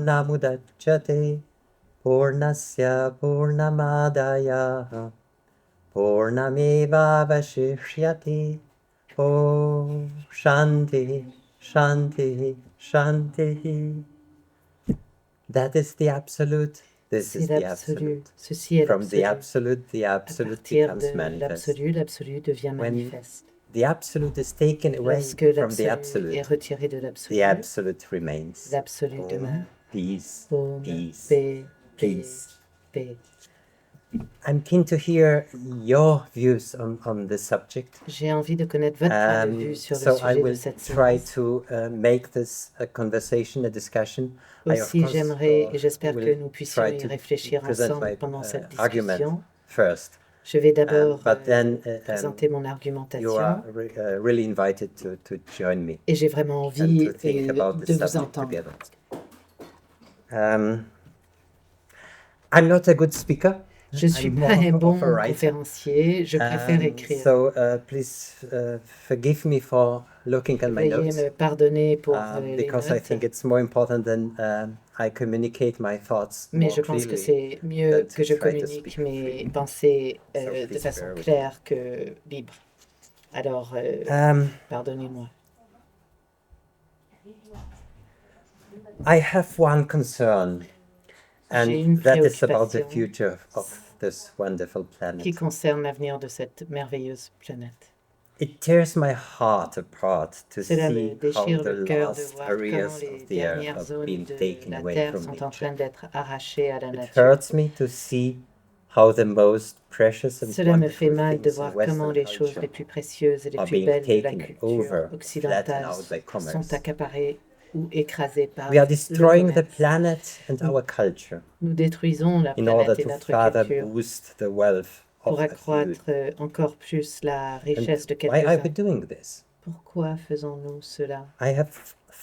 Namudachyate Purnasya Purnamadaya Purnameva Vashishyati Om Shanti Shanti Shanti. That is the absolute. This is the absolute. Ceci est From the l'absolu. absolute À partir becomes de manifest. l'absolu devient manifeste. The absolute is taken away Lorsque from the l'absolu est absolute, retiré de l'absolu, the absolute remains. l'absolu Om, demeure. peace, Om, peace, paix, peace. paix. I'm keen to hear your views on this subject. J'ai envie de connaître votre point de vue sur le So I sujet de will cette try séance. to make this a conversation, a discussion. Aussi, j'aimerais et j'espère que nous puissions y réfléchir present ensemble my pendant cette argument discussion. first. Je vais d'abord But then présenter mon you argumentation are really invited to join me et j'ai vraiment and envie to think about de this vous subject entendre. together. I'm not a good speaker. Je ne suis I'm pas un more bon of a writer. conférencier, je préfère écrire. So please forgive me for looking at my Veuillez notes me pardonner pour les because I notes, think it's more important than I communicate my thoughts mais more je pense que clearly. c'est mieux to que je try to communique speak mes freely. pensées So de please façon bear with claire que libre. Alors, pardonnez-moi. I have one concern, J'ai une and that is about the préoccupation future of this wonderful qui planet. concerne l'avenir de cette merveilleuse planète. It tears my heart apart to Cela me see how déchire the le cœur de last voir comment areas les of the earth dernières have zones been de taken la away Terre from sont en train nature. d'être arrachées à la It nature. hurts me to see how the most precious and Cela me fait wonderful mal de things in voir comment Western les choses culture les plus précieuses et les are plus being belles de la taken culture over, flattened occidentale out by commerce. sont accaparées ou écrasées par We are le destroying the commerce. planet and our culture Nous détruisons la in order planète et to notre further culture boost the wealth pour of a few. accroître encore plus la richesse de Why are we quelques-uns. doing this? Pourquoi faisons-nous cela? I have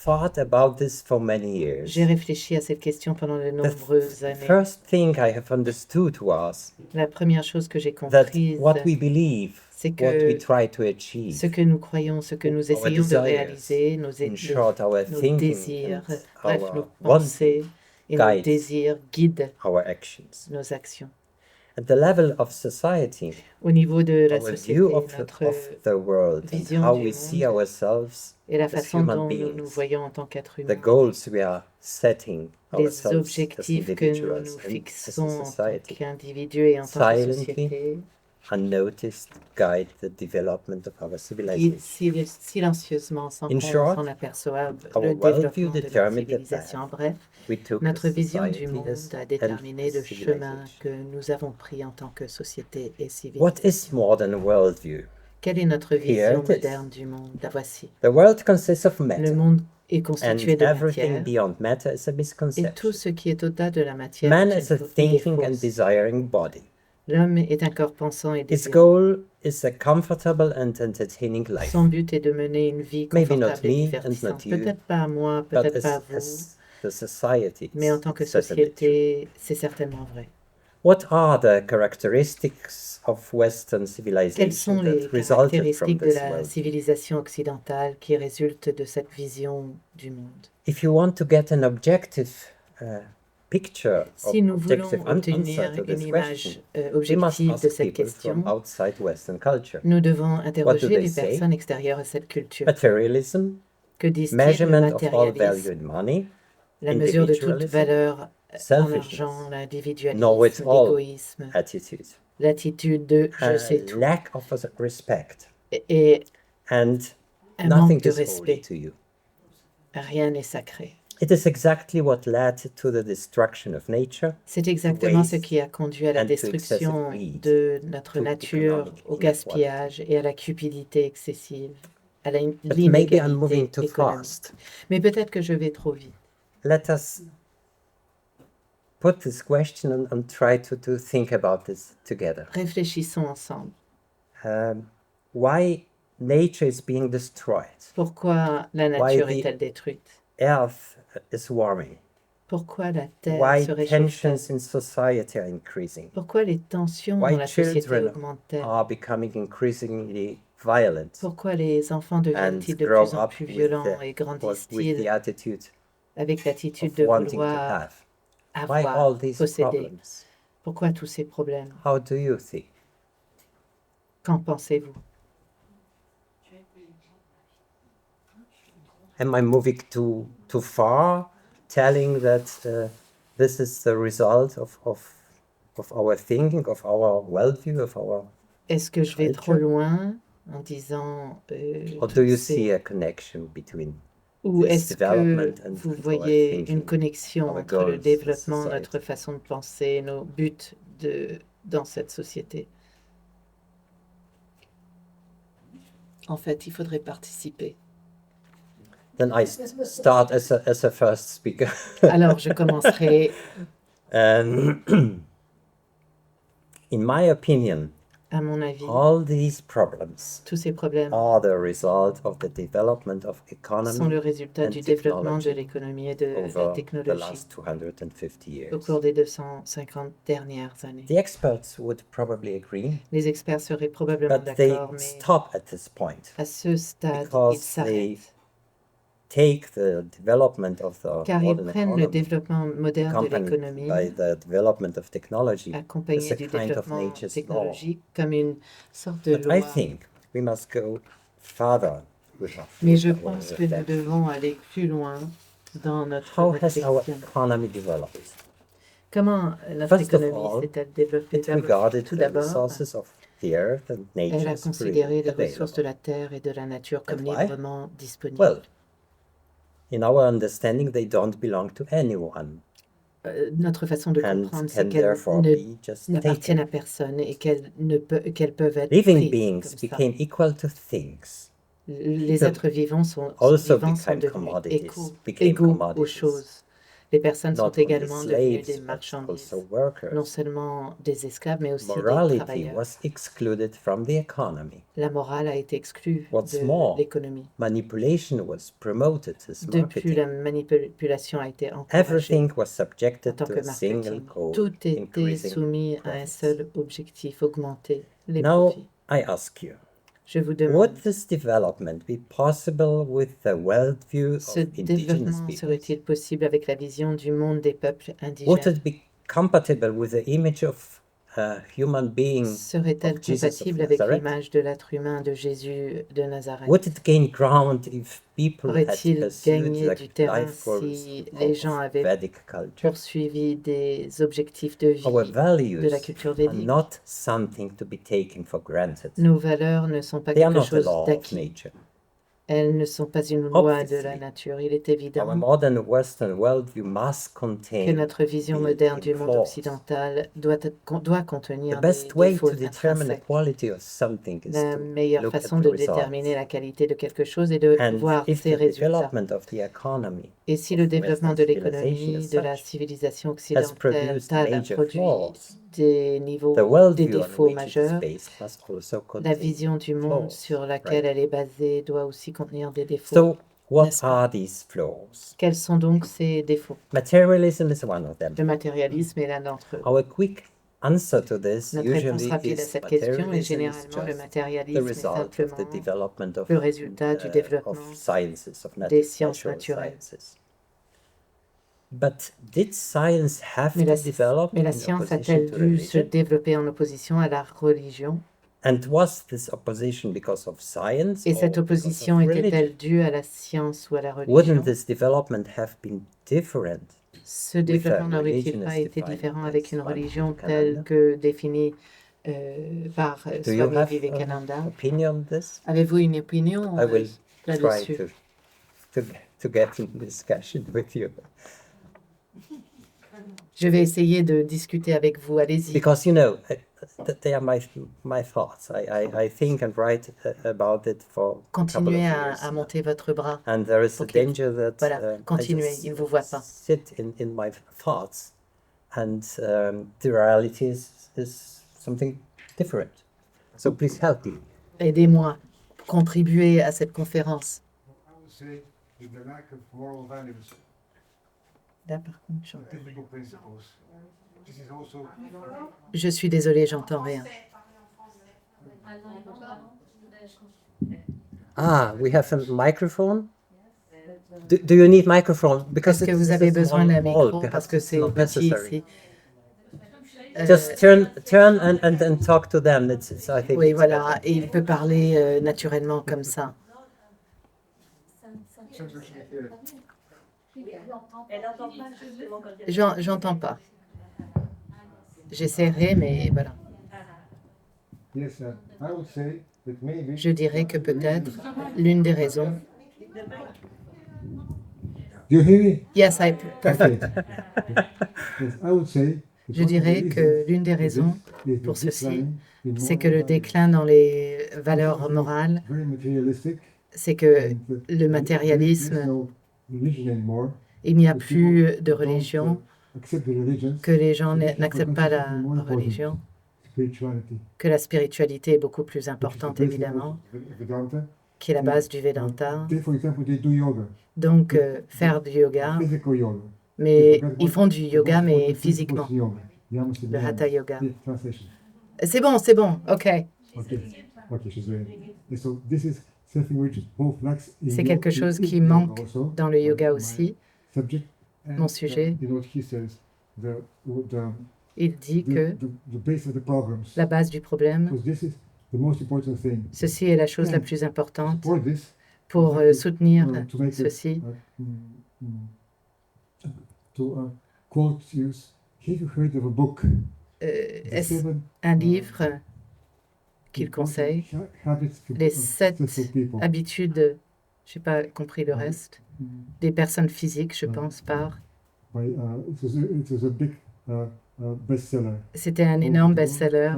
thought about this for many years. J'ai réfléchi à cette question pendant de nombreuses The années. first thing I have understood was La première chose que j'ai that comprise, what we believe, c'est what we que try to achieve, ce que nous croyons, ce que nous our essayons de desires, réaliser, in short, our nos thinking désirs, and bref, our nos wanting pensées et nos guide désirs guident our actions. nos actions. At the level of society, Au niveau de la our société, view of notre the world and vision how du we see monde ourselves et la as façon human dont nous nous beings, voyons en tant qu'êtres the humains, goals we are setting les ourselves as objectifs que nous individuals nous and as a fixons en tant society, qu'individus et en tant que silently, société, unnoticed, guide the development of our guident civilization. silencieusement, sans In qu'on short, s'en aperçoive, our le worldview développement de notre determined the civilisation. En path bref, we took notre as vision du society monde as a déterminé and le as chemin civilization. que nous avons pris en tant que société et What civilisation. is modern worldview? Quelle est notre Here vision it is. moderne du monde? La voici. The world consists of Le matter, monde est and constitué de everything matière, beyond matter is a et tout misconception. ce qui est au-delà de la matière Man est is a une idée thinking and fausse. desiring body. L'homme est un corps pensant et Its désirant. goal is a comfortable and entertaining life. Son but est de mener une vie Maybe not confortable et me and divertissante. not you, Peut-être pas à moi, but peut-être pas à vous, as the society, mais en tant que it's certainly true. société, c'est certainement vrai. What are the characteristics of Western Quelles civilization sont les that resulted from caractéristiques de this la world? civilisation occidentale qui résultent de cette vision du monde? If you want to get an objective picture Si nous voulons objective obtenir answer to une this image question, we must objective de ask cette people from question, outside Western culture. nous devons What do interroger they les say? personnes extérieures à cette culture. Materialism, Que disent-ils? Le measurement of all value matérialisme, in money, la mesure de toute individualism, valeur en selfishness, argent, l'individualisme, know-it-all l'égoïsme, attitude, l'attitude de je a sais tout lack of respect, et and un nothing manque de is holy respect. to you. Rien n'est sacré. It is exactly what led to the destruction of nature, C'est exactement ce waste, qui a conduit à la and to destruction excessive greed, de notre to nature, economic au gaspillage et à la cupidité excessive, à la- But maybe I'm moving l'inégalité too économique. fast. Mais peut-être que je vais trop vite. Let us put this question and try to think about this together. Réfléchissons ensemble. Why nature is being destroyed? Pourquoi la Why nature the est-elle détruite? earth is warming? Pourquoi la terre Why se réchauffe? tensions in society are increasing? Pourquoi les tensions Why dans la société children augmentent-elles? are becoming increasingly violent Pourquoi les enfants and deviennent-ils de grow plus en up plus with violents et with grandissent-ils the attitude avec l'attitude of de wanting to vouloir have? Why all avoir, these posséder. problems? Pourquoi tous ces problèmes? How do you think? Qu'en pensez-vous? Am I moving too far, telling that this is the result of our thinking, of our worldview, of our Est-ce que je vais trop culture? loin en disant Or do toutes you ces- see a connection between Ou this est-ce que development and vous our voyez thinking, une connexion our entre le goals as développement, society? notre façon de penser, nos buts dans cette société? En fait, il faudrait participer. Then I start as a first speaker. Alors, je commencerai. In my opinion, À mon avis, all these problems tous ces problèmes are the result of the development of sont economy le résultat and du développement de technology l'économie et de la over the technologie last 250 au years. cours des 250 dernières années. The experts would probably agree, Les experts seraient probablement but they d'accord, mais stop at this point. à ce stade, Because ils s'arrêtent. Take the development of the Car ils modern prennent le economy, développement moderne de accompanied l'économie, by the development of technology, as accompagné a du kind of développement nature's law. technologique, comme une sorte de But I loi. think we must go further with Mais je our pense que nous reflection. devons aller plus loin dans notre How has our réflexion. economy developed? Comment notre First of économie all, s'est-elle développée? It regarded Tout the d'abord, resources of the earth and elle a nature considéré les freely ressources de available. la terre et de la nature comme And why? librement disponibles. Well, in our understanding, they don't belong to anyone Notre façon de and comprendre, c'est can qu'elles therefore be just n'appartiennent à taken. personne et qu'elles peuvent être Living prises beings comme ça. became equal to things. Les êtres vivants sont Also devenus commodities, became égaux aux commodities. choses. Les personnes sont Not only également devenues slaves, des but marchandises, also workers. non seulement des esclaves, mais aussi des Morality travailleurs. was excluded from the economy. La morale a été exclue What's de more, l'économie. Manipulation was promoted as Depuis, marketing. la manipulation a été encouragée Everything was en subjected tant to que a single marketing. goal, Tout était increasing soumis à un profits. seul objectif, augmenter les Now, profits. I ask you, Je vous demande, would this development be possible with the worldview ce of indigenous développement peoples? serait-il possible avec la vision du monde des peuples Would indigènes? it be compatible with the image of a human being Serait-elle of Jesus of compatible avec Nazareth? l'image de l'être humain de Jésus de Nazareth? Would it gain ground if people had Aurait-il pursued gagné the du terrain life goals si les gens of avaient Vedic culture? poursuivi des objectifs de Our vie de values la culture are védique? not something to be taken for granted. Nos valeurs ne sont pas They are quelque not the chose law of d'acquis. nature. Elles ne sont pas une loi de la Obviously, nature. Il est Our évident modern Western worldview must que contain notre vision built-in moderne du monde flaws. occidental doit The contenir best des way défauts to determine the intrinsèques. quality of something is La to meilleure look at façon the de results. déterminer la qualité de quelque chose est de And voir if ses the résultats. development of the economy Et si of le développement de Western civilization l'économie, as de la such civilisation has produced occidentale a major produit flaws, des the worldview on défauts which it is majeurs, based must also la contain vision du monde flaws. sur laquelle Right. elle est basée doit aussi contenir des défauts. So, what N'est-ce pas? are these flaws? Quels sont donc ces défauts? Materialism is one of them. Le matérialisme est l'un d'entre eux. Our quick answer to this Notre réponse usually rapide à is cette question est materialism is généralement le just the matérialisme est result of the simplement development of, le résultat du développement sciences, of des sciences natural naturelles. sciences. But did science have Mais to la develop in science opposition a-t-elle to dû se religion? développer en opposition à la religion? And was this opposition because of science Et or cette because opposition of religion? était-elle due à la science ou à la religion? Wouldn't this development have been different Ce with a développement n'aurait-il religion pas as été defined différent by avec une Swami religion Vivekananda? telle que définie par Do you Swami have Vivekananda? an opinion on this? Avez-vous une opinion I will try là-dessus? to get in discussion with you. Je vais essayer de discuter avec vous. Allez-y. Because, they are my thoughts. I think and write about it for a couple of Continuez years. à monter votre bras. And there is a Ok. danger that Voilà, I continuez, just il ne vous voit pas. sit in my thoughts, and the reality is something different. So please help me. Aidez-moi, contribuez à cette conférence. I would say with the lack of moral values, Là, par contre, j'entends. ethical principles, this is also Je suis désolée, j'entends rien. Ah, we have a microphone? Do you need microphone? Because Est-ce que it's vous avez just besoin one d'un hall, micro perhaps parce que it's c'est not petit necessary. ici? Just turn and talk to them. I think Oui, it's voilà, better. et il peut parler naturellement comme ça. J'entends pas. J'essaierai, mais voilà. Yes, I would say that maybe Je dirais que peut-être l'une des raisons. Do you hear me? Yes, Perfect. Yes, I would say that je one of the dirais que reasons l'une des for raisons this is the pour ceci, decline in c'est que moral le values. déclin dans les valeurs morales, Very materialistic, c'est que and that le there's matérialisme, no religion anymore. il n'y a That plus people de don't, religion, accept the religions, que les gens so therefore n'acceptent pas la consider more important religion, spirituality, que la spiritualité est beaucoup plus which is the importante, basic évidemment, of Vedanta. qui est la base du Vedanta. They, for example, they do yoga, Donc, faire du yoga, physical yoga. mais ils font du yoga, mais physiquement, Le le Hatha Yoga. Translation. C'est bon, ok. Okay, she's ready. And so this is something which both lacks in C'est quelque chose qui manque dans le yoga aussi. Subject. Mon sujet. You know what he says, Il dit que the base of the problems. la base du problème, Because this is the most important thing. ceci est la chose la plus importante For this, pour soutenir to make ceci. To quote you, have you heard of a book? Est-ce un livre qu'il conseille? Les 7 habitudes, je n'ai pas compris le reste, des personnes physiques, je pense, par... It was a big bestseller. C'était un énorme best-seller.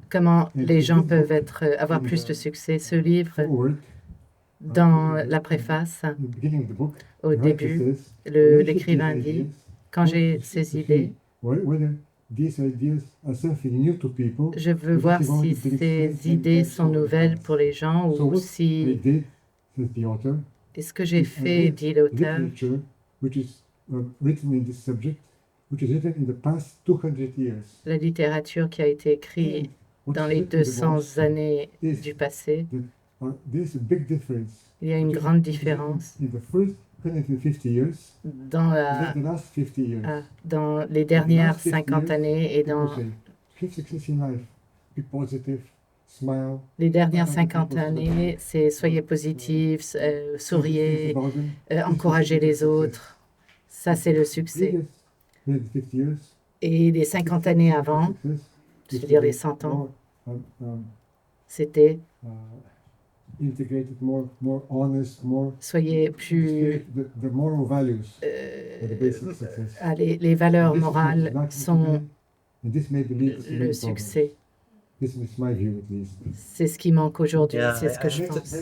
Comment les gens peuvent avoir plus de succès. Ce livre, dans la préface, au début, l'écrivain dit, quand j'ai ces idées, je veux voir si ces idées sont nouvelles pour les gens ou si... Et ce que j'ai fait, dit l'auteur, la littérature qui a été écrite dans les 200 années du passé, il y a une grande différence dans les dernières 50 années et dans les dernières 50 années, c'est soyez positifs, souriez, encouragez les autres. Ça, c'est le succès. Et les 50 années avant, c'est-à-dire les 100 ans, c'était soyez plus... les valeurs morales sont le succès. C'est ce qui manque aujourd'hui, c'est ce que je pense.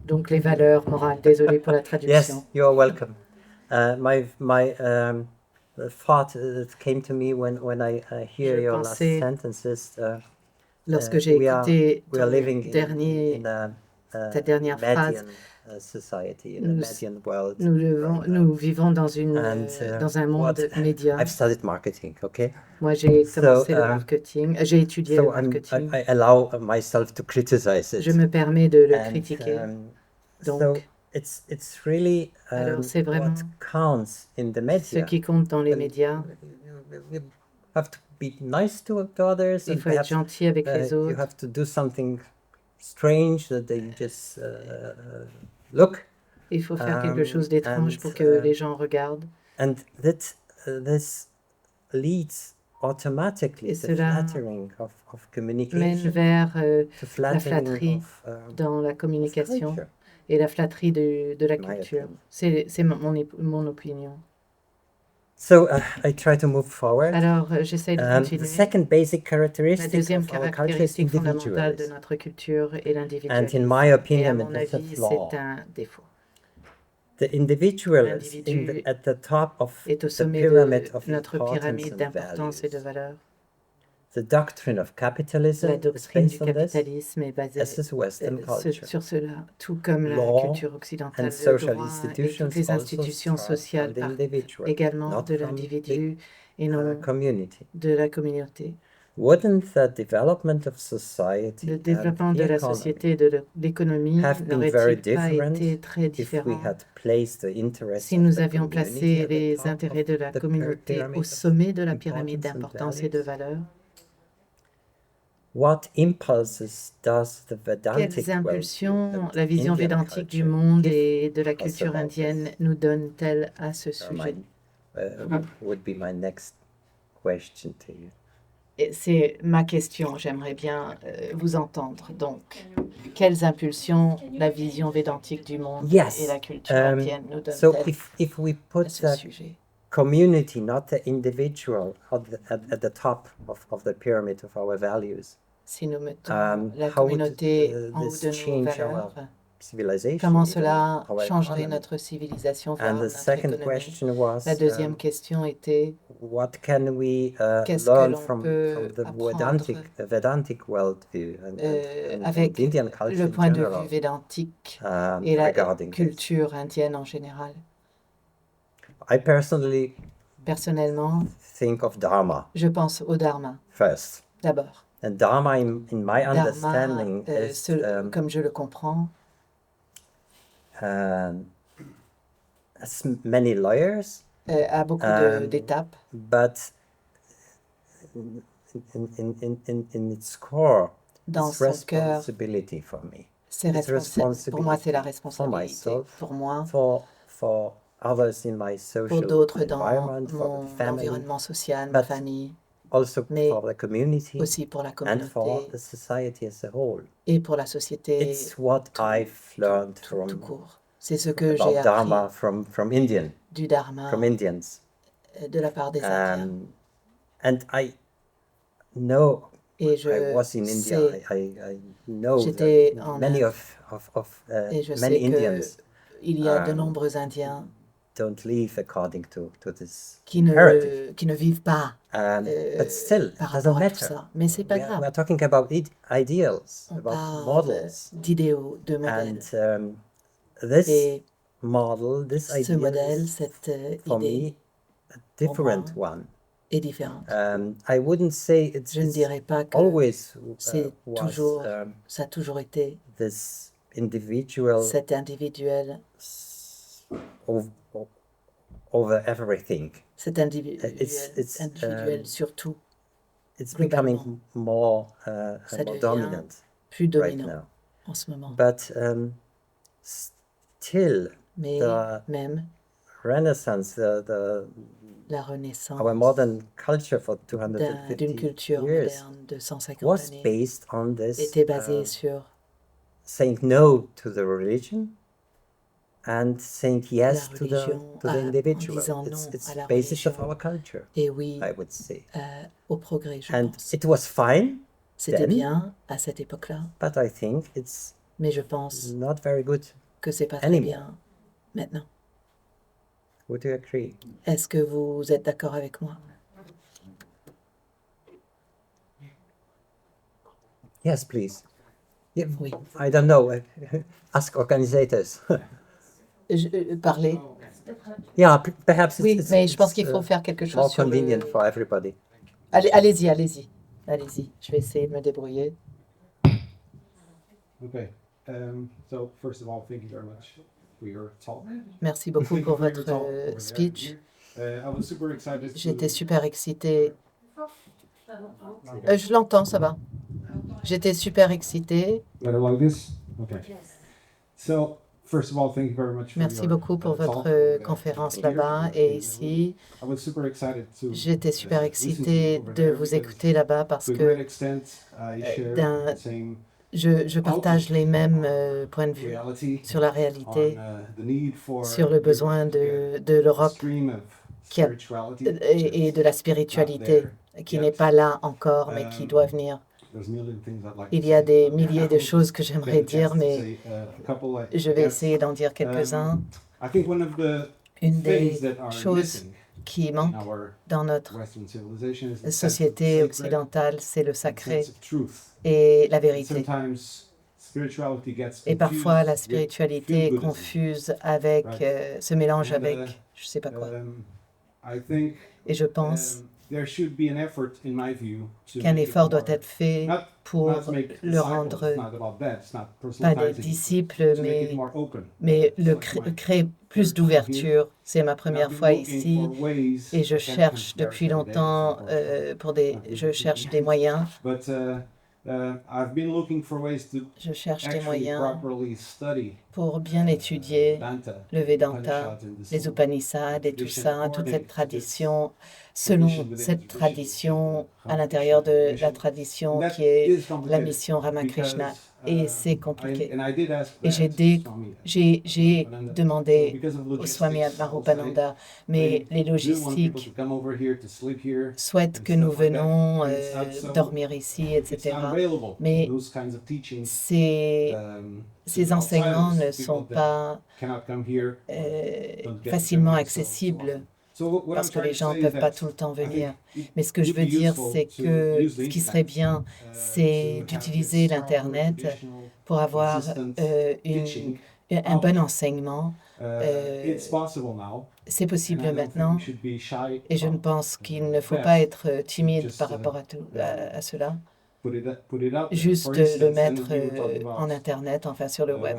Donc les valeurs morales. Désolé pour la traduction. Yes, you are welcome. My thought that came to me when I hear your last sentences. Lorsque j'ai écouté we are living dernier, ta dernière phrase, society, in a median world. Nous vivons dans un monde média. I've studied marketing, okay? Moi, j'ai commencé le marketing, j'ai étudié le marketing. I allow myself to criticize it. Je me permets de le critiquer. Donc, it's really alors c'est vraiment what counts in the media. Ce qui compte dans les médias. You have to be nice to others. Il faut être gentil avec les autres. You have to do something strange that they just look. Il faut faire quelque chose d'étrange pour que les gens regardent. And this leads automatically to flattering of communication, mène vers la flatterie dans la communication et la flatterie de la culture. C'est mon opinion. So I try to move forward. Alors j'essaie de continuer. The second basic characteristic La deuxième of our culture is caractéristique fondamentale de individualism. notre culture est l'individualisme. And in my Et à opinion, mon it's a avis, flaw. c'est un défaut. The individualist at the top of est au the sommet pyramid de of notre importance pyramide and d'importance et de values. valeur. The doctrine of capitalism La is doctrine du based on this. capitalisme est basée This is Western culture. sur cela, tout comme la Law culture occidentale, and le social droit et institutions toutes les also institutions start sociales from the partent individual, également not de from l'individu the et non community. de la communauté. wouldn't the development of society Le and développement the de la economy société et de l'économie have been very n'aurait-il pas different été très if we différent had placed the interests si of nous the avions community placé at the les top intérêts de la of the communauté pyramid au of sommet de la pyramide importance and d'importance et de values? valeur? What impulses does the Quelles Vedantic worldview impulsions and la vision Indian védantique du culture monde give et de la us culture about indienne this? nous donne-t-elle à ce sujet? Would be my next question to you. Et c'est ma question, j'aimerais bien vous entendre. Donc, quelles impulsions la vision védantique du monde et la culture indienne nous So donnent-elles if we à put ce the sujet? community, not the individual, at the top of the pyramid of our values, Si nous mettons la how would communauté en haut this de nos change our valeurs, civilization, comment even cela our changerait economy? notre civilisation, voire And the notre second économie? question was, La deuxième question était, what can we qu'est-ce que learn l'on from peut the apprendre Vedantic worldview and avec Indian culture le point in de vue general, védantique et la regarding this? culture indienne en général? I personally Personnellement, think of Dharma je pense au dharma first. d'abord. And Dharma, in my Dharma, understanding, is comme je le comprends, has many layers, a beaucoup d'étapes, but in its core, dans it's son cœur, responsibility for me. c'est pour moi, c'est la For responsabilité. myself, Pour moi, for others in my pour social d'autres dans environment, for mon the family, environnement social, ma but famille, also mais for the community aussi pour la and for communauté the society as a whole. et pour la société It's what I've learned tout from court. C'est ce que j'ai about appris Dharma from Indian, du dharma from Indians. de la part des Indiens. And I know Et I was in India. sais, I know j'étais that en many Inde, et je many sais que Indians il y a de nombreux Indiens don't live according to this qui imperative. qui ne vivent pas But still, it par doesn't rapport à tout matter. ça. Mais c'est pas We grave. are talking about ideals, On about parle models, d'idéaux, de modèles. and this Et model, this ce idea, modèle, is cette for idée me a different moi, one. est différente. I wouldn't say Je ne dirais pas que always c'est was toujours, ça a toujours été this individual cet individuel, over everything. cet individuel, It's individuel surtout, it's globalement. becoming more Ça more devient dominant plus right dominant now. en ce moment. But still, Mais the même Renaissance, la Renaissance our modern culture for d'une 250 culture years moderne de 150 was années based on this était basée sur saying no to the religion and saying yes la to religion, the en individual. disant It's non à la basis of religion our culture, et oui I would say. au progrès, je And pense. it was fine C'était then, bien à cette époque-là, but I think it's mais je pense not very good que c'est pas très anymore. bien maintenant. Would you agree? Est-ce que vous êtes d'accord avec moi? Yes, please. Yeah, Oui. I don't know. Ask organizers. Parler. Yeah, perhaps Oui, it's, mais je pense it's, qu'il faut faire quelque chose more sur convenient le... for everybody. Allez-y, allez-y. Allez-y, je vais essayer de me débrouiller. Okay. So first of all, thank you very much for your talk. Merci beaucoup pour votre speech. I was super excited. J'étais super excitée. Je l'entends, ça va. J'étais super excitée. Better like this? Okay. So first of all, thank you very much for Merci your, beaucoup pour talk. votre conférence là-bas et ici. I was super excited to, J'étais super listen excitée to you over de there vous because écouter là-bas parce to a great que extent, you share d'un- the same je partage les mêmes points de vue reality sur la on réalité, the need for sur le besoin de l'Europe stream of qui a- spirituality et de la spiritualité qui n'est pas là encore mais qui doit venir. There's a million things I'd like Il to y a say. des milliers de choses que Get j'aimerais a chance dire, to mais say, a couple, je vais yes. essayer d'en dire quelques-uns. I think one of the Une des things that are choses missing qui in manque our dans notre Western civilization is the sense of société sacred occidentale, c'est le and sacré sense of truth. et la And vérité. sometimes spirituality gets Et parfois, la confused with spiritualité est feel-goodism. confuse avec, Right. se mélange And, avec je sais pas quoi. I think Et je pense qu'un effort doit être fait pour le rendre pas des disciples, mais créer plus d'ouverture. C'est ma première fois ici et je cherche depuis longtemps je cherche des moyens. Je cherche des moyens pour bien étudier le Vedanta, les Upanishads et tout ça, toute cette tradition, selon cette tradition, à l'intérieur de la tradition qui est la mission Ramakrishna. Et c'est compliqué. Et j'ai demandé au Swami Vivekananda, mais les logistiques souhaitent que nous venons dormir ici, etc. Mais ces enseignements ne sont pas facilement accessibles parce que les gens ne peuvent pas tout le temps venir. Mais ce que je veux dire, c'est que ce qui serait bien, c'est d'utiliser l'Internet pour avoir un bon enseignement. C'est possible maintenant et je ne pense qu'il ne faut pas être timide par rapport à cela. Juste le mettre en Internet, enfin sur le web.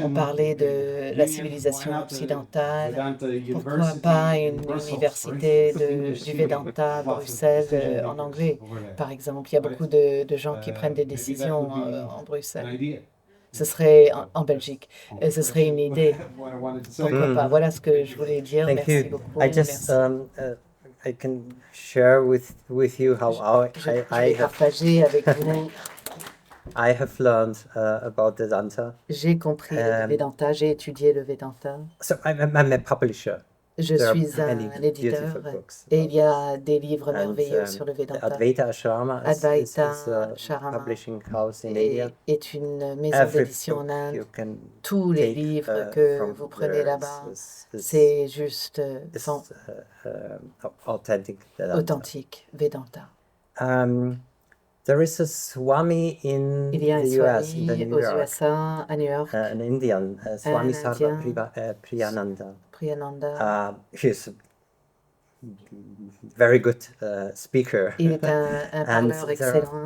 On parlait de la civilisation occidentale. Pourquoi pas une université du Vedanta à Bruxelles en anglais, par exemple. Il y a beaucoup de gens qui prennent des décisions en Bruxelles. Ce serait en Belgique. Ce serait une idée. Pourquoi pas? Voilà ce que je voulais dire. Merci beaucoup. Merci. I can share with you how I have learned about Vedanta. J'ai compris le Vedanta, j'ai étudié le Vedanta. So I'm a publisher. Je suis un éditeur et il y a des livres merveilleux sur le Vedanta. Advaita publishing house in India. Est une maison d'édition en Inde. Tous les livres que vous prenez là-bas, c'est juste authentique Vedanta. There is a Swami in il y a un the US, Swami aux USA, à New York, an Indian, Swami Vivekananda. He's a very good speaker. Il est un parleur excellent,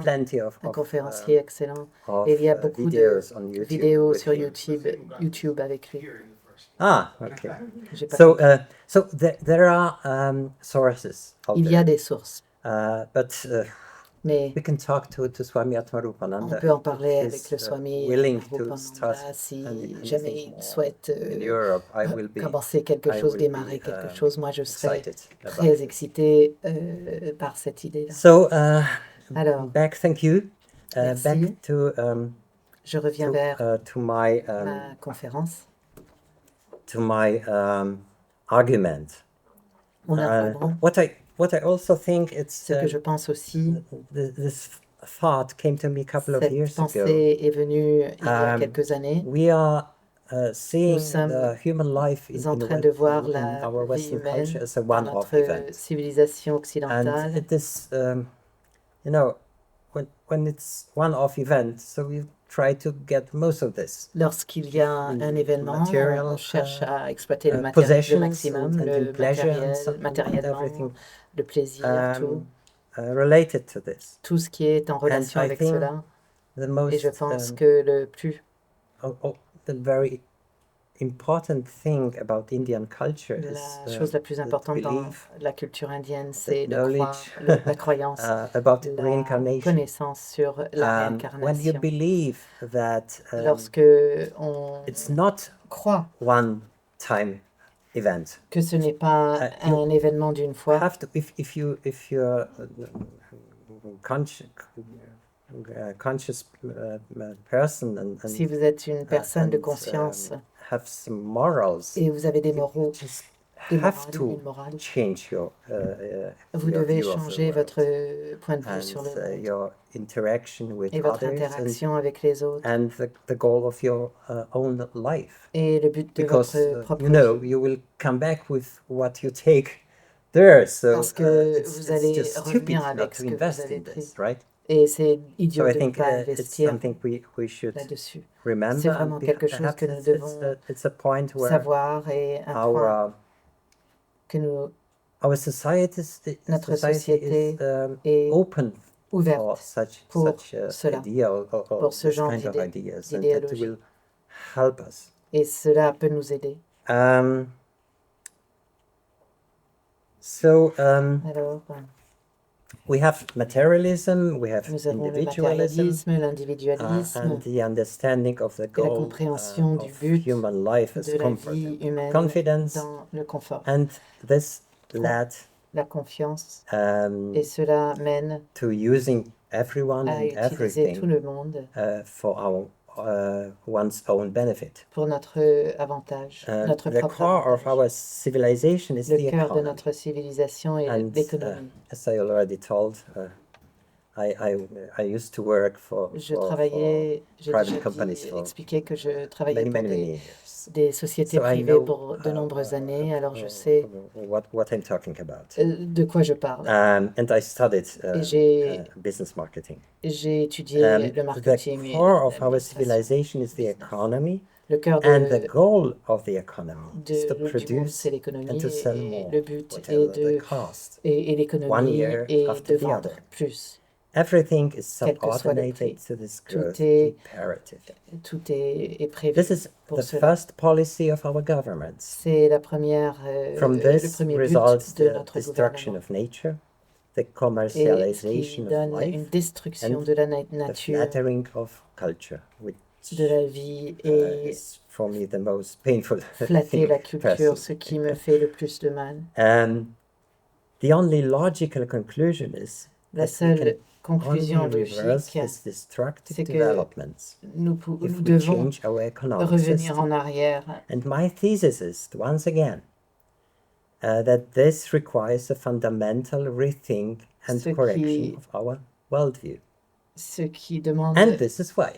un conférencier excellent. Et il y a beaucoup de vidéos sur YouTube avec lui. Ah, okay. So there are sources. Il y a des sources. But mais we can talk to Swami Vivekananda. On peut en parler avec le Swami Vivekananda si jamais il souhaite commencer quelque chose, démarrer quelque chose. Moi, je serais très excitée par cette idée-là. So, alors, thank you. Merci. Je reviens vers ma conférence. To my argument. Mon argument. What I also think it's ce que je pense aussi, this thought came to me a couple of years ago. Cette pensée est venue il y a quelques années. We are seeing the human life en train de voir la vie humaine dans notre civilisation occidentale. And it is, you know, when it's one-off event, so we try to get most of this. Lorsqu'il y a un événement, on cherche à exploiter le maximum, le matériellement, le plaisir, tout. Related to this. Tout ce qui est en relation avec cela. Et je pense que le plus the very important thing about Indian culture la chose la plus importante dans la culture indienne, c'est la croyance, about la connaissance sur la réincarnation. When you believe that lorsque on it's not croit one-time event, que ce n'est pas un événement d'une fois, if you're conscious person and si vous êtes une personne de conscience have some morals, et vous avez des moraux, une morale, vous devez changer votre point de vue sur le monde et votre interaction avec les autres and the goal of your own life. Et le but de votre propre vie. You will come back with what you take there. So, parce que vous allez revenir avec ce que vous avez pris. Right? Et c'est idiot de ne pas investir là-dessus. C'est vraiment quelque chose que nous devons savoir et un point que nous our society Notre society société is est open for ouverte such pour such cela, idea or pour ce this genre kind of d'idée, ideas, and that d'idéologie. will help us. Et cela peut nous aider. Alors, We have materialism, we have nous avons le individualism, matérialisme, l'individualisme, and the understanding of the et la goal compréhension du of but human life as de la comfort vie and humaine confidence, dans le confort, and this led la confiance, et cela mène to using everyone à and utiliser tout everything le monde for our one's own benefit. pour notre avantage, notre The propre core of avantage. our civilization is Le the cœur de economy. notre civilisation est And l'économie. as I already told, I used to work for Travaillais, j'ai private déjà companies for expliqué que je travaillais pour many years. des sociétés So I privées know, pour de nombreuses années, alors je sais what I'm talking about. de quoi je parle. And I studied Et business marketing. j'ai étudié le marketing. The Et core of our l'administration. civilization is the economy, Le cœur and the goal of the economy is to du monde, produce c'est l'économie, and to sell et more, le but whatever est the cost. et One l'économie year est after de the vendre other. plus. Everything is Quel que soit le subordinated prix. to this Tout growth est- imperative. Tout est prévu This is pour the cela. first policy of our governments. C'est la première, From le this premier but results de the notre destruction gouvernement. of nature, the Et ce qui commercialization of donne une life, destruction and de la the nature, flattering of culture, which de la vie, et is for me the most painful flatter thing la culture, personally. ce qui me fait le plus de mal. The only logical conclusion is La that we seule can conclusion only reverse logique, these destructive c'est que developments nous if we devons change our economic revenir system. en arrière. And my thesis is, once again, that this requires a fundamental rethink and Ce correction qui- of our worldview. Ce qui demande And this is why.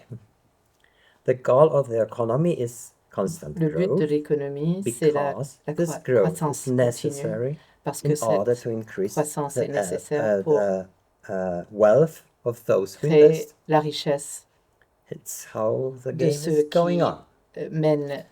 The goal of the economy is constant le but de growth, l'économie, c'est because la this growth croissance is continue, necessary parce in que order cette to increase croissance est nécessaire the pour wealth of those who créer invest. la richesse It's how the de game ceux is going qui on. mènent.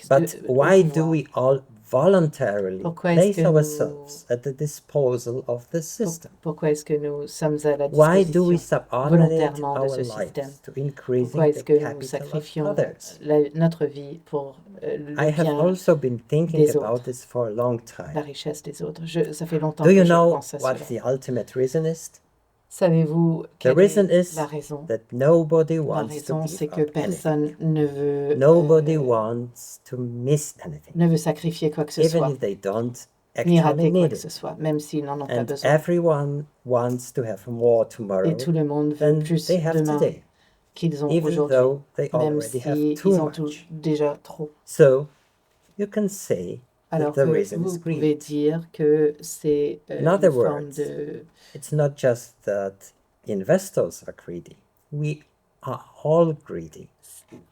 But why do we all voluntarily Pourquoi est-ce place que nous- ourselves at the disposal of the system? Pourquoi est-ce que nous sommes à la Why do we disposition subordinate volontairement de our ce système? lives to increasing Pourquoi est-ce the que nous capital of sacrifions others? notre vie pour le I have bien, also been thinking des about autres. this for a long la time. richesse des autres? Ça fait longtemps Do que you je know pense à what cela. the ultimate reason is? Savez-vous The quelle reason est is la raison? that nobody La wants to raison, c'est give que up anything. personne ne veut, Nobody wants to miss anything, ne veut sacrifier quoi que ce even soit, if they don't ni actually rater quoi need que ce it. soit, même s'ils n'en ont pas And besoin. everyone wants to have more tomorrow Et tout le monde veut than plus they have demain today, qu'ils ont even aujourd'hui, though they même already have s'ils too ont much. déjà trop. So you can say that Alors the que reason vous is pouvez greed. dire que c'est In une other forme words, de... It's not just that investors are greedy. We are all greedy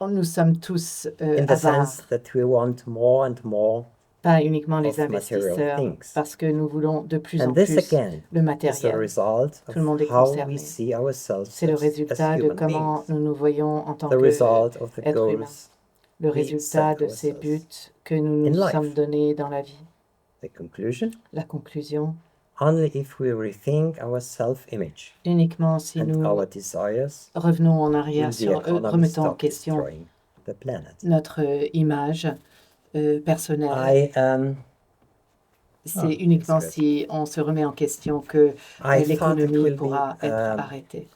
Nous sommes tous in the avares, sense that we want more and more. pas uniquement les of material investisseurs, things. parce que nous voulons de plus en And this plus again le is the matériel. result Tout le monde est of how concerné. we see ourselves C'est le as résultat de human comment beings. nous nous voyons en tant The result of the qu'être humain. goals, Le we résultat set de ces ourselves buts que nous in nous life. sommes donnés dans la vie. the conclusion, La conclusion, only if we rethink our self-image uniquement si and nous our desires revenons en will arrière the sur economy remettons en stop question destroying the planet. notre image personnelle. C'est Ah, uniquement that's si on se remet en question que I thought it l'économie will pourra be être arrêtée.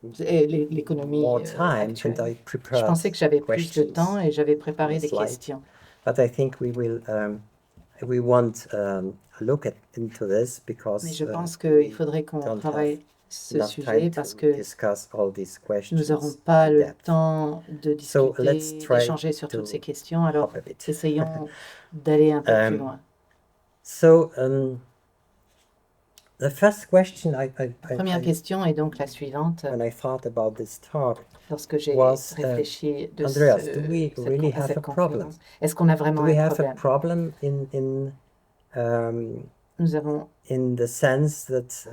L'économie more time actuelle. and I Je prepared pensais que j'avais plus de questions temps et j'avais préparé on the des slide. questions. But I think we will we won't look into this because Mais je pense qu'il faudrait qu'on don't travaille ce enough sujet time parce to que discuss all these questions nous n'aurons pas in le depth. temps de So let's discuter, try d'échanger sur to toutes ces questions. Alors, hop a bit. essayons d'aller un peu plus loin. So the first question La première question est donc la suivante. when I thought about this talk, Lorsque j'ai was, réfléchi de Andreas, do we cette, really à have cette a problem? conférence, est-ce qu'on a vraiment do we un have a problème? problem Nous avons in the sense that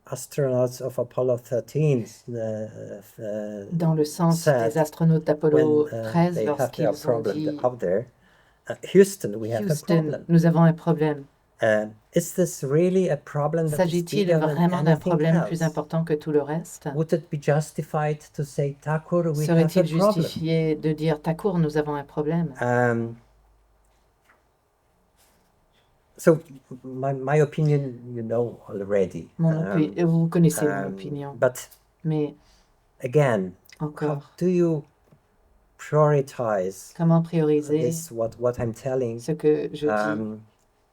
astronauts of Apollo 13 dans le sens said des astronautes when d'Apollo they 13 have their lorsqu'ils ont problem dit up there, Houston, we have a Houston, problem. nous avons un problème. Is this really a problem that is S'agit-il bigger than vraiment d'un anything problème else? plus important que tout le reste? Would it be justified to say, Thakur, we have a Serait-il problem? justifié de dire Thakur, nous avons un problème? So my opinion, you know already. Vous connaissez mon opinion. But Mais again, how encore, do you prioritize comment prioriser this, what I'm telling, ce que je dis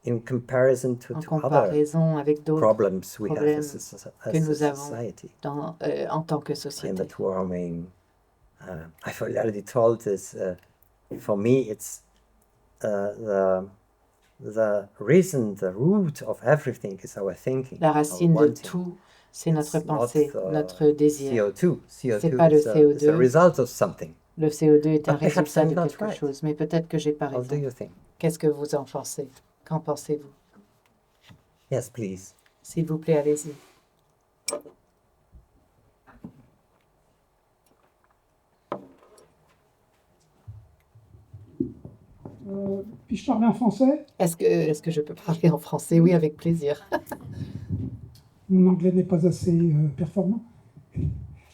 in comparison to en other comparaison avec d'autres problems we have problèmes as que a nous avons society? en tant que société? Climate warming. I've already told this. For me, it's the reason, the root of everything is our thinking. La racine de tout, c'est notre pensée, notre désir. C'est pas le CO2. It's a result of something. Le CO2 est un But perhaps résultat I'm de not quelque right. chose, mais peut-être que j'ai pas How do raison. you think? Qu'est-ce que vous en pensez? Qu'en pensez-vous? Yes, please. S'il vous plaît, allez-y. Puis-je parler en français? Est-ce que je peux parler en français? Oui, avec plaisir. Mon anglais n'est pas assez performant.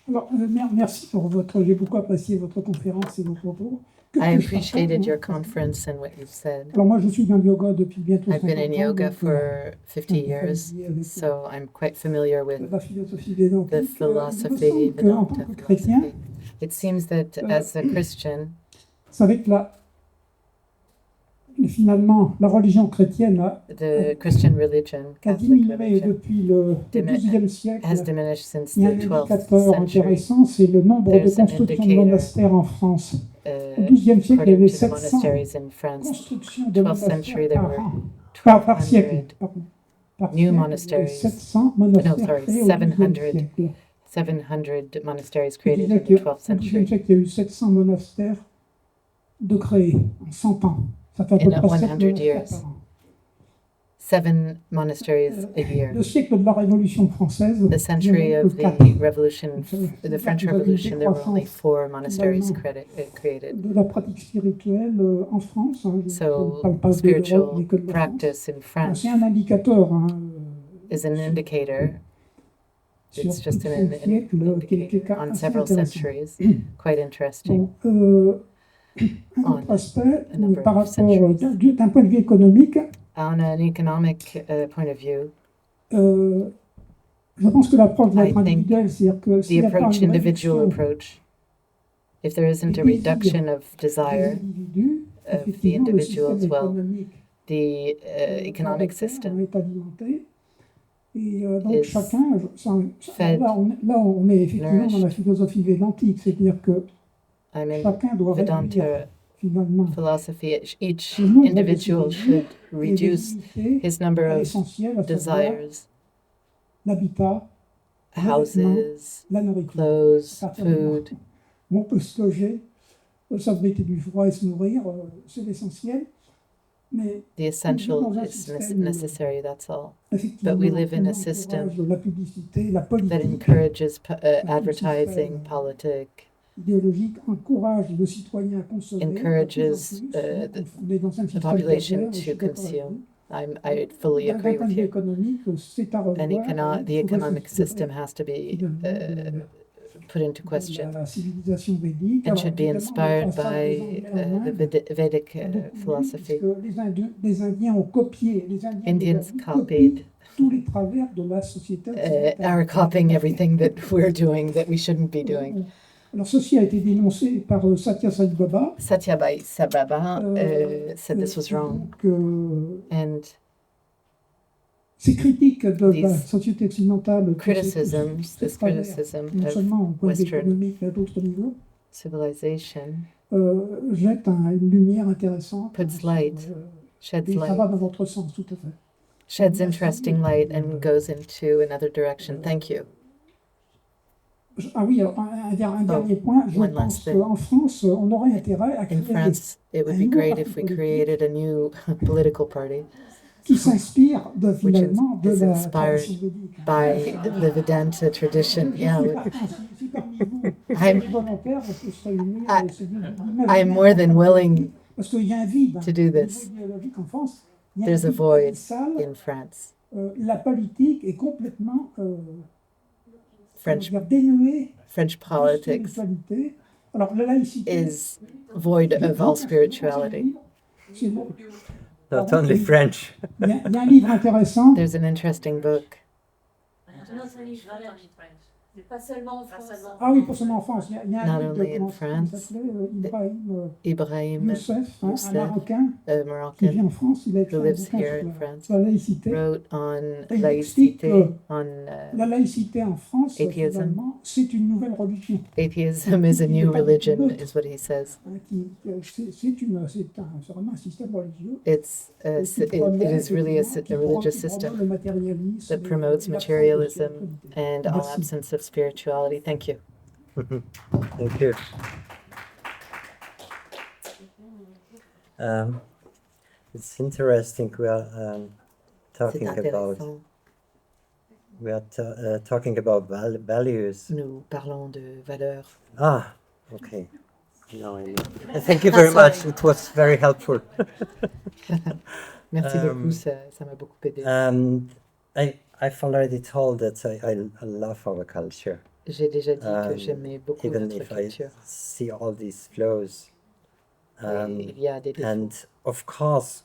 Alors, merci pour votre... J'ai beaucoup apprécié votre conférence et vos propos. I appreciated your conference and what you've said. Alors moi, je suis dans le yoga depuis bientôt 50 ans. I've been in yoga donc, for 50 years, so I'm quite familiar with la philosophie védantique. the philosophy, En tant Vedanta que chrétien, philosophy. It seems that as a Christian, c'est avec finalement, la religion chrétienne the Christian religion, a Catholic diminué religion, depuis le XIIe siècle. has diminished since Il y a the un 12th indicateur century. intéressant, c'est le nombre de There's an constructions de indicator. monastères en France. Au XIIe siècle, il y According avait to the 700 monasteries in France, constructions de 12th century monastères there par were an, par siècle. Pardon. Par new siècle, il y avait monasteries. 700 monastères No, sorry, créés au 700. XIXe siècle. 700 monasteries Je created disais in the 12th qu'au XIXe century. siècle, il y a eu 700 monastères de créés en 100 ans. Ça fait à peu In près 7 100 monastères years. par an. 7 monasteries a year. Le siècle de la Révolution française, The century il y en a of que 4. the revolution, the French Revolution, there were only 4 monasteries created. De la pratique spirituelle en France, hein, je So ne parle pas de l'Europe spiritual mais que de la France. practice in France C'est un indicateur hein, is an indicator. sur It's just tous an ces siècles qui est indicator on assez several intéressant. centuries. Quite interesting. Bon, un On autre aspect, a number par of rapport centuries. d'un point de vue économique, On an economic point of view, je pense que l'approche doit I être think individuelle, c'est-à-dire que the s'il n'y a pas approach, une individual réduction approach, if there isn't a des reduction désirs of des desire, individus, of the effectivement, le individual système as well, économique the economic est system alimenté. Et donc is chacun, fed, là on est effectivement dans la nourished. philosophie védantique, c'est-à-dire que I'm in chacun doit réduire Vedanta finalement philosophy. Each le nombre de individual désirs should et reduce de limiter his number à of l'essentiel, à savoir desires, l'habitat, houses, la nourriture. clothes, À partir du moment food. où on peut se loger, s'abriter du froid et se nourrir, c'est l'essentiel. Mais The essential dans un is système, necessary, that's all. effectivement, But we live in a on system encourage la publicité, la That politique encourages advertising, politic, idéologique encourage le citoyen à consommer. encourages On est dans un the système population pervers, je suis to d'accord avec consume. vous. I fully D'un agree point with de vue you. économique, c'est à revoir. The Il faudrait economic s'inspirer system has to be finalement put into de question la civilisation védique. and Alors, should be évidemment, inspired le passage by des Anglais en the Inde Vedic a beaucoup plu, philosophy. parce que les Indiens ont copié, les Indiens Indians d'Asie copied, copient tous les travers de la société occidentale. are copying everything that we're doing that we shouldn't be doing. Alors ceci a été dénoncé par Satya Sai Baba. Satyabhai Sababa said this was wrong. Donc, And ces critiques de la These société occidentale, criticisms, ces this travers, criticism non of seulement au point de vue Western économique, mais à d'autres niveaux, civilization jette une lumière intéressante. puts light, sheds Et ça light, va dans votre sens, tout à fait. sheds interesting light and goes into another direction. Thank you. Ah oui, alors, un dernier point. Je one pense last thing. qu'en France, on aurait intérêt à In créer France, it would un be nouveau great parti if we politique created a new political party qui s'inspire finalement de is la inspired tradition védique. by the Vedanta tradition. Yeah, Si parmi vous, I'm- les volontaires se serait unis, I'm more than willing parce qu'il y a un vide to do au niveau this. idéologique en France. il y a There's a une void abyssale, in France. la politique est complètement French dénuée French de politics spiritualité. Alors la laïcité, is void of all spirituality. c'est bon. Not only French. Il y a un livre intéressant. There's an interesting book. Pas seulement en France. Ah oui, pas seulement en France. Il y a un Not livre only in comment France. il s'appelait Ibrahim Youssef, un Youssef, Marocain a qui Moroccan vit en France. Il a écrit who un lives bouquin here in sur France, la laïcité. wrote on Et il explique laïcité, que on la laïcité en France, atheism. finalement, c'est une nouvelle religion. atheism is a new religion, is what he says. C'est vraiment un système religieux. It is really a religious system that promotes materialism and all absence of spirituality. Thank you. Thank you. It's interesting. We are C'est intéressant. talking about values. Nous parlons de valeurs. Ah, okay. Now I know. Thank you very much. It was very helpful. Merci beaucoup, ça m'a beaucoup aidé. I've already told that I love our culture. J'ai déjà dit que j'aimais beaucoup Even notre if I culture. see all these flows. Il y a des défauts. And of course,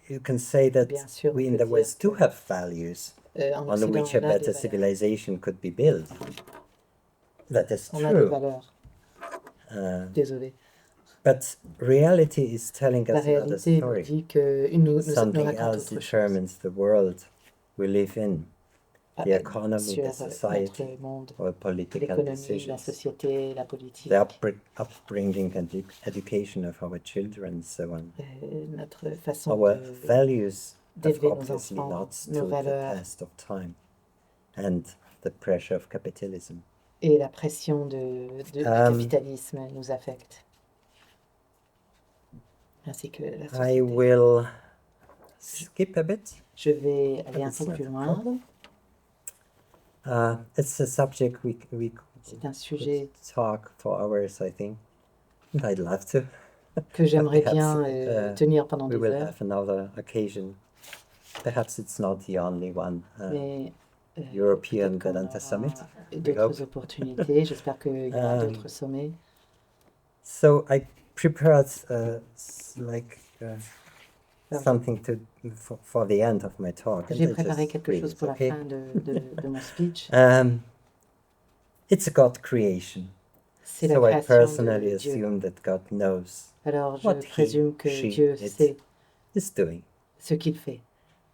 you can say that Bien sûr, we on in peut the West dire do have values En on Occident, which a on a des better valeurs. civilization could be built. That is On a des true. valeurs. Désolé. But reality is telling La us another réalité nous story. dit que nous Something raconte else autre chose determines the world we live in, the economy, sur the society, notre monde, or political l'économie, la decisions, société, la politique, the upbringing and the education of our children, and so on. notre façon Our d'élever values have nos obviously enfants, not nos stood the valeurs test of time and the pressure of capitalism. et la pression du capitalisme nous affecte. Ainsi que la I société. will skip a bit. Je vais aller un It's peu not plus a loin. problem. It's a subject we C'est un could sujet talk for hours, I think. And I'd love to. que j'aimerais Perhaps, bien tenir pendant We des will heures. have another occasion. Perhaps it's not the only one. Mais European peut-être qu'on Vedanta aura Summit. d'autres opportunités. J'espère qu'il y aura d'autres sommets. So I prepared something for the end of my talk. and J'ai I préparé just quelque read chose it, pour la okay? fin de mon speech. It's a God creation. C'est la So I création personally de Dieu. assume that God knows Alors je what présume que she, Dieu it sait is doing. ce qu'il fait.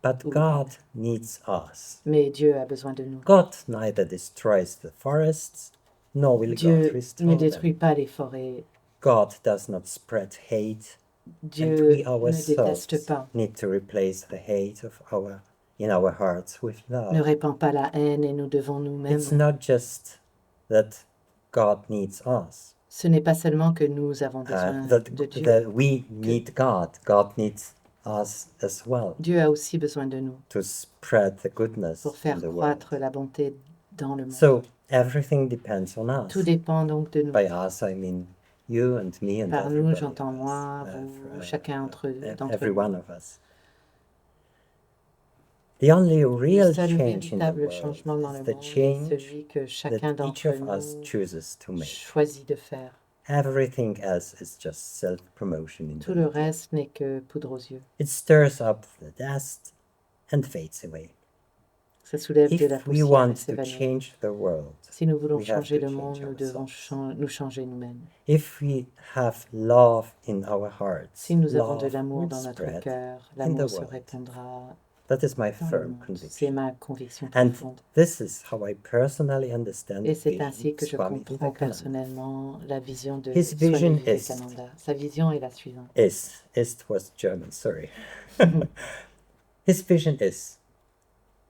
But God needs us. Mais Dieu a besoin de nous. God neither destroys the forests, nor will God Dieu restore ne them. détruit pas les forêts. God does not spread hate, and Dieu we ne ourselves déteste pas, need to replace the hate in our hearts with ne love. répand pas la haine et nous devons nous-mêmes. It's not just that God needs us, Ce n'est pas seulement que nous avons besoin that de Dieu. we need God. God needs us as well Dieu a aussi besoin de nous to spread the goodness pour in faire the world. croître la bonté dans le monde. So everything depends on us. Tout dépend donc de nous. By us, I mean you and me and Par nous, everybody j'entends else, moi, vous, chacun d'entre every nous. one of us. The only real Le seul change in the véritable world changement dans is le the monde est change celui que chacun that each d'entre of us nous chooses to make. choisit de faire. Everything else is just self-promotion in Tout the le media. reste n'est que poudre aux yeux. It stirs up the dust and fades away. Ça soulève de la If we poussière et want to s'évanouit. change the world, Si nous voulons we have changer to le monde, change nous devons ourselves. nous changer nous-mêmes. If we have love in our hearts, Si nous avons de love l'amour will dans notre spread. cœur, in the l'amour se world. répandra That is my dans le firm monde. C'est conviction. ma conviction And profonde. this is how I personally understand Et the c'est vision ainsi of que je Swami comprends Vivekananda. personnellement la vision de His vision Swami is- Vivekananda. Sa vision est la suivante. Ist was German, sorry. His vision is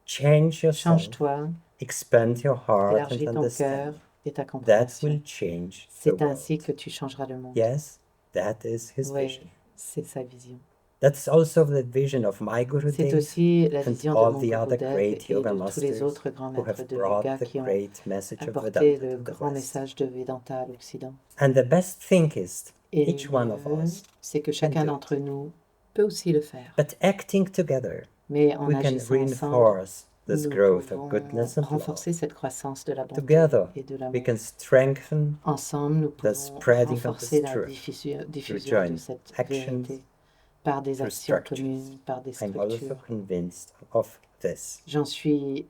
change yourself, Change-toi, expand your heart élargis and ton cœur understand. et ta That compréhension. will change the C'est ainsi world. que tu changeras le monde. Yes, that is his Oui, vision. c'est sa vision. That's also the vision of my Guru C'est Dev aussi la and vision de all mon the other Gurudev great et yoga de tous les masters autres grands who maîtres have de brought yoga the qui ont great message of apporté Vedanta le to the grand West. message de Védanta à l'Occident. And the best thing is Et each one of le mieux, us c'est que chacun do it. d'entre nous peut aussi le faire. But acting together, Mais en we can agissant ensemble, reinforce this nous growth of pouvons goodness and love. renforcer cette croissance de la bonté Together, et de we l'amour. can strengthen Ensemble, nous the pouvons spreading of renforcer this la truth diffusion de joint cette actions, vérité par des through actions structures. communes, par des I'm also structures. convinced of this. J'en suis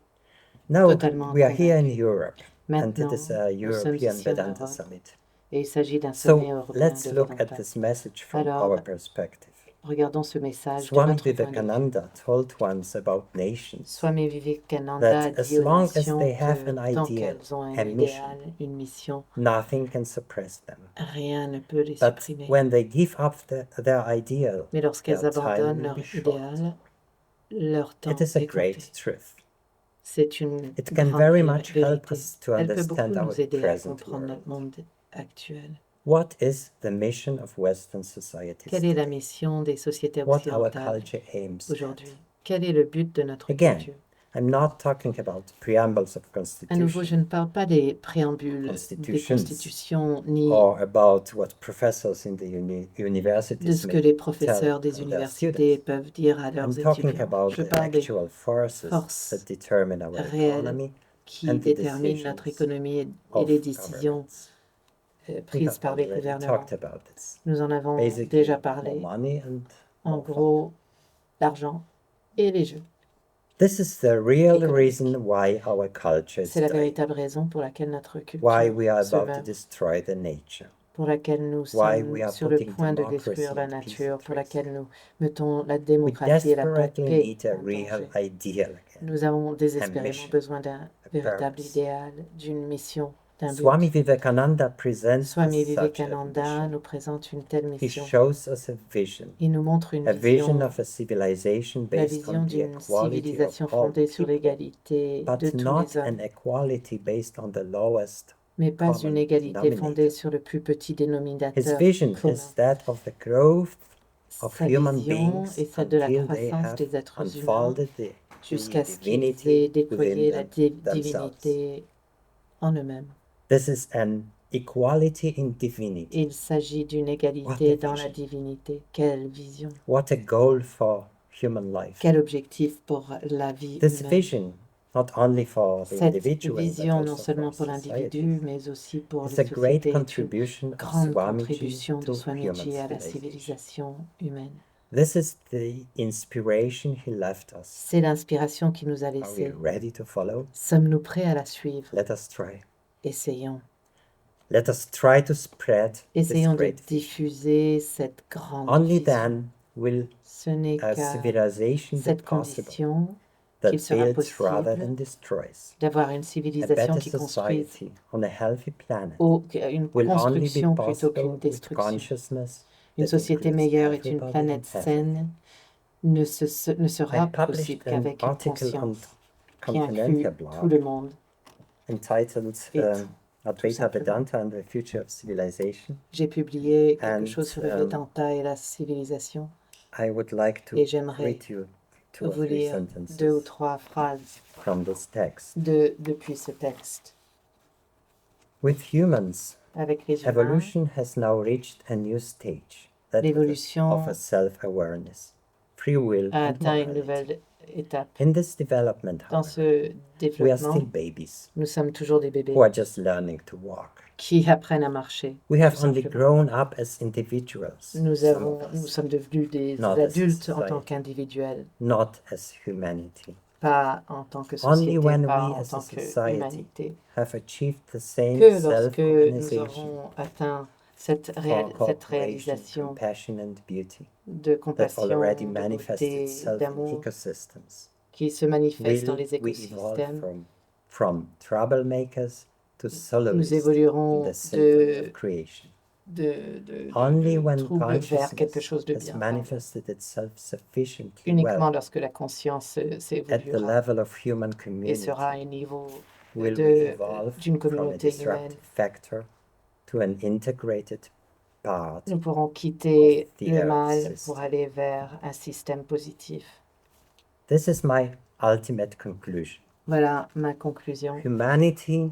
Now, totalement we are here in convaincue. Europe, and Maintenant, it is a nous sommes European ici en Vedanta Europe Summit. et il s'agit d'un sommet So européen let's de look at Vedanta. this message from Alors, our perspective. regardons ce message de Swami notre point de vue. Vivekananda told once about nations Swami Vivekananda a that dit as aux long as nations they have que an tant ideal, qu'elles ont un a idéal, mission, une mission, nothing can suppress them. rien ne peut les But supprimer. when they give up their ideal, Mais lorsqu'elles their time abandonnent will leur be short. idéal, leur temps It is a est great compté. truth. C'est une It can grande very much help vérité. us to Elle peut beaucoup understand our nous aider à present comprendre notre world. monde actuel. What is the mission of Western societies Quelle est la today? mission des sociétés What our occidentales culture aims at? aujourd'hui? Quel est le but de notre Again, culture? I'm not talking about preambles of À nouveau, je constitution ne parle pas des préambules, des Constitutions. constitutions, ni or about what professors in the de universities ce que may les professeurs tell des their universités students. peuvent dire à I'm leurs talking étudiants. about Je the parle des actual forces forces that determine our réelles economy qui and the déterminent notre decisions économie et of les décisions governments. We prises have par les already gouvernements. talked about this. Nous en avons Basically, déjà more parlé. money and En more fun. gros, l'argent et les jeux. This is the real économique. reason why our culture is C'est la dying, véritable raison pour laquelle notre culture why we are se about to meurt, destroy the nature, pour laquelle nous why sommes we are sur le putting point de democracy détruire la and peace nature, at pour risk. laquelle nous mettons la We démocratie et la desperately paix need a en real danger. ideal again. Nous avons désespérément mission, besoin d'un véritable purpose. idéal, d'une mission, d'un Swami but. Vivekananda presents Swami us such a Vivekananda mission. nous présente une telle He mission. shows us a vision Il nous montre une of a la civilization based vision on the d'une equality civilisation of all fondée sur people, l'égalité de but tous not les hommes, an equality based on the lowest mais pas common une égalité denominator. fondée sur le plus petit His dénominateur vision commun. is that of the growth of Sa human vision beings est celle de la until they croissance have des êtres humains unfolded the jusqu'à ce qu'ils divinity aient déployé within la themselves. divinité en eux-mêmes. This is an equality in divinity. Il s'agit d'une What égalité a dans la vision. divinité. Quelle vision! What a goal for human life. Quel objectif pour la vie This humaine! vision, not only for the Cette individual, but vision, non also seulement for pour society, l'individu, mais aussi pour is les a great sociétés, est une contribution of grande Swamiji contribution de to Swamiji human à la civilization. civilisation humaine. This is the inspiration he left us. C'est l'inspiration qu'il nous a Are we laissée. ready to follow? Sommes-nous prêts à la suivre? Let us try. Essayons. Let us try to spread this Essayons de great vision. diffuser cette grande Only vision. then will Ce n'est a qu'à civilization be cette possible condition that qu'il sera builds rather possible than destroys. d'avoir une A civilisation better qui construise society on a healthy planet une will only be construction plutôt possible qu'une with destruction. consciousness Une that société includes meilleure est une everybody planète and saine ne I sera possible published an qu'avec une article on conscience qui inclut Continental tout blog le monde. entitled Et Advaita simplement. Vedanta and the Future of Civilization. J'ai publié quelque And, chose sur le Vedanta et la civilisation I would like to et j'aimerais read you two or vous three lire sentences 2 ou 3 phrases from this text. depuis ce texte. With humans, Avec les humains, evolution has now reached a new stage that l'évolution offers self-awareness, free will, a and atteint une morality. nouvelle étape. In this development, Dans however, ce we are still développement, babies nous sommes toujours des bébés who are just learning to walk. qui apprennent à marcher. We have tout only simplement. grown up as individuals, Nous some of us, sommes devenus des Not as adultes en tant society. qu'individuels, not as humanity, pas en tant que Only société, when pas we en as a tant que society humanité. have achieved the same Que lorsque nous self-organization aurons atteint cette for cooperation, réalisation compassion and beauty de that compassion, already de manifests beauté, itself in d'amour ecosystems, qui se manifeste dans will les we evolve écosystèmes, from troublemakers to nous soloists in évoluerons the symphony de of creation. de Only when trouble vers quelque consciousness chose de has bien. manifested itself sufficiently Uniquement well lorsque la conscience at the s'évoluera level of human et community sera à un niveau will de- we evolve d'une from a communauté humaine. disruptive factor to an integrated part. Nous pourrons quitter of the le earth mal system. pour aller vers un système positif. This is my ultimate conclusion. Voilà ma conclusion. Humanity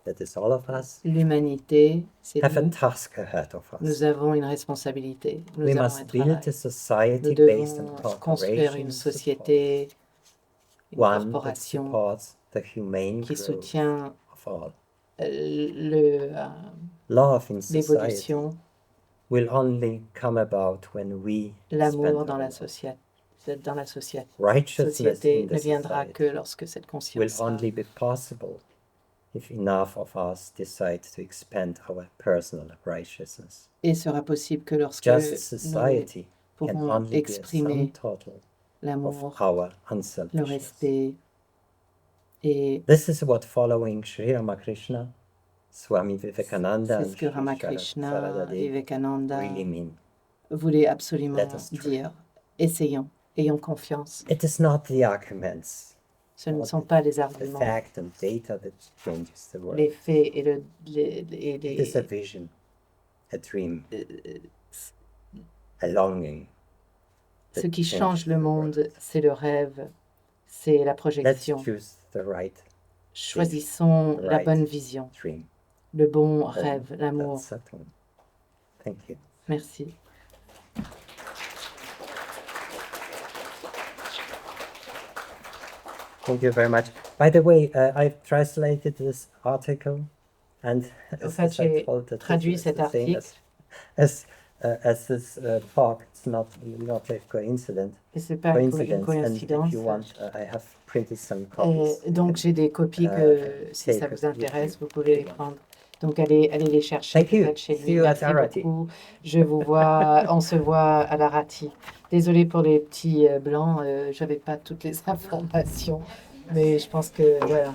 that is all of us, L'humanité, c'est have a nous. task ahead of us. Nous avons une responsabilité. Nous We avons un must build travail. a Nous society based devons on construire une cooperation, société, une one that corporation supports the humane qui growth soutient of all. l'évolution Love in society will only come about when we l'amour spend dans our la love. société. Righteousness Société in ne the viendra society que lorsque cette will conscience sera. only be possible if enough of us decide to expand our personal righteousness. Et sera possible que lorsque Just nous society can pourrons only be a sum exprimer total of l'amour, our le unselfishness. respect et This is what following Sri Ramakrishna, Swami Vivekananda, c'est and ce que Sri Ramakrishna, Sharadade Vivekananda really mean. voulaient absolument Let us try. dire. Essayons, ayons confiance. It is not the arguments, Ce ne sont pas les the arguments, fact and data that changes the world. les faits et It is a vision, a dream, a longing. ce that qui changes change le the monde, world. c'est le rêve, c'est la Let's projection. choose the right Choisissons la right bonne vision, dream. le bon Home, rêve, l'amour. that's at home. Thank you. Merci. Thank you very much. By the way, I've translated this article, and En fait, j'ai traduit cet article. As this talk, it's not a coincidence. Et c'est pas une And coïncidence. if you want, I have printed some copies. Donc j'ai des copies que si ça vous intéresse, vous pouvez les prendre. Donc allez les chercher Thank you. peut-être chez See lui. you at Merci Arati. beaucoup. Je vous vois, on se voit à la Rati. Désolée pour les petits blancs, j'avais pas toutes les informations, mais je pense que voilà.